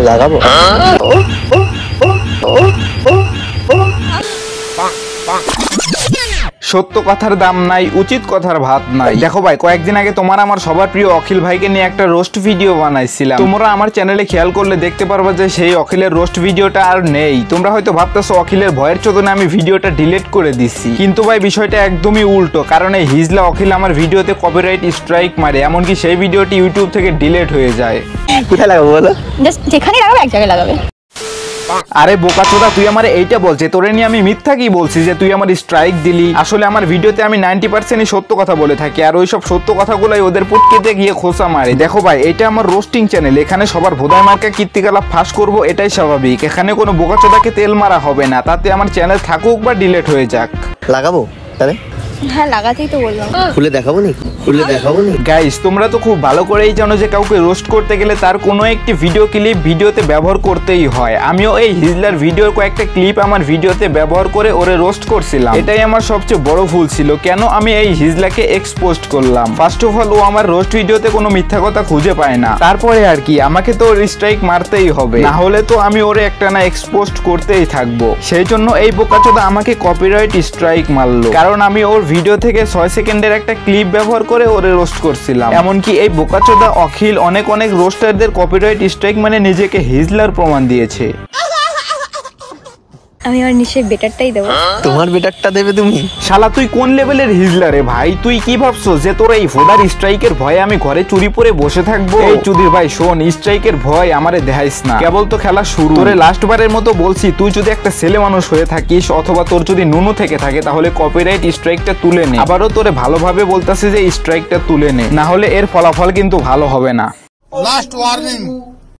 লাগাবো। সত্য কথার দাম নাই, উচিত কথার ভাত নাই। দেখো ভাই, কয়েকদিন আগে তোমার আমার সবার প্রিয় অখিল ভাইকে নিয়ে একটা রোস্ট ভিডিও বানাইছিলাম। তোমরা আমার চ্যানেলে খেয়াল করলে দেখতে পারবা যে সেই অখিলের রোস্ট ভিডিওটা আর নেই। তোমরা হয়তো ভাবতেছো অখিলের ভয়ের চোদনে আমি ভিডিওটা ডিলিট করে দিচ্ছি, কিন্তু ভাই বিষয়টা একদমই উল্টো। কারণ এই হিজলা অখিল আমার ভিডিওতে কপিরাইট স্ট্রাইক মারে, এমনকি সেই ভিডিওটি ইউটিউব থেকে ডিলিট হয়ে যায়। কোথায় লাগাবো বলো? জাস্ট যেখানে লাগাবে এক জায়গায় লাগাবে। আরে বোকাচোদা, তুই আমার এইটা বলছে, তোরে নিয়ে আমি মিথ্যা কি বলছি যে তুই আমার স্ট্রাইক দিলি? আসলে আমার ভিডিওতে আমি 90%ই সত্য কথা বলে থাকি, আর ওইসব সত্য কথাগুলোই ওদের পুটকিতে গিয়ে খোঁচা মারে। দেখো ভাই, এটা আমার রোস্টিং চ্যানেল, এখানে সবার ভোদায় মার্কা কীর্তিকলাপ ফাঁস করবো, এটাই স্বাভাবিক। এখানে কোনো বোকাচোদাকে তেল মারা হবে না, তাতে আমার চ্যানেল থাকুক বা ডিলিট হয়ে যাক। লাগাবো তাহলে? হ্যাঁ লাগাতেই তো বললাম। খুলে দেখাবো নি? খুলে দেখাবো নি? গাইস, তোমরা তো খুব ভালো করেই জানো যে কাউকে রোস্ট করতে গেলে তার কোনো একটি ভিডিও ক্লিপ ভিডিওতে ব্যবহার করতেই হয়। আমিও এই হিজলার ভিডিওর কয়েকটা ক্লিপ আমার ভিডিওতে ব্যবহার করে ওরে রোস্ট করছিলাম। এটাই আমার সবচেয়ে বড় ভুল ছিল। কেন আমি এই হিজলাকে এক্সপোজ করলাম? ফার্স্ট অফ অল, ও আমার রোস্ট ভিডিওতে কোনো মিথ্যা কথা খুঁজে পায় না। তারপরে আর কি, আমাকে তো ওর স্ট্রাইক মারতেই হবে, না হলে তো আমি ওরে একটা না এক্সপোজ করতেই থাকবো। সেই জন্য এই বোকাচোদা আমাকে কপিরাইট স্ট্রাইক মারলো, কারণ আমি ওর ভিডিও থেকে 6 সেকেন্ডের একটা ক্লিপ ব্যবহার করে ওরে রোস্ট করছিলাম। এমনকি এই বোকাচোদা অখিল অনেক রোস্টারদের কপিরাইট স্ট্রাইক মানে নিজেকে হিজলার প্রমাণ দিয়েছে। আমি আমার নিশ্চয়ই বেটারটাই দেবো। তোমার বেটারটা দেবে তুমি? শালা তুই কোন লেভেলের হিজলারে ভাই? তুই কি ভাবছো যে তোর এই ভোদার স্ট্রাইকের ভয়ে আমি ঘরে চুরি পরে বসে থাকবো? এই চুদির ভাই শোন, স্ট্রাইকের ভয় আমারে দেখাইস না, কেবল তো খেলা শুরু। তোরে লাস্ট বারের মতো বলছি, তুই যদি একটা ছেলে মানুষ হয়ে থাকিস অথবা তোর যদি নুনু থেকে থাকে, তাহলে কপিরাইট স্ট্রাইকটা তুলে নে। আবারও তোরে ভালোভাবে বলতাছি যে স্ট্রাইকটা তুলে নে, না হলে এর ফলাফল কিন্তু ভালো হবে না। Last warning.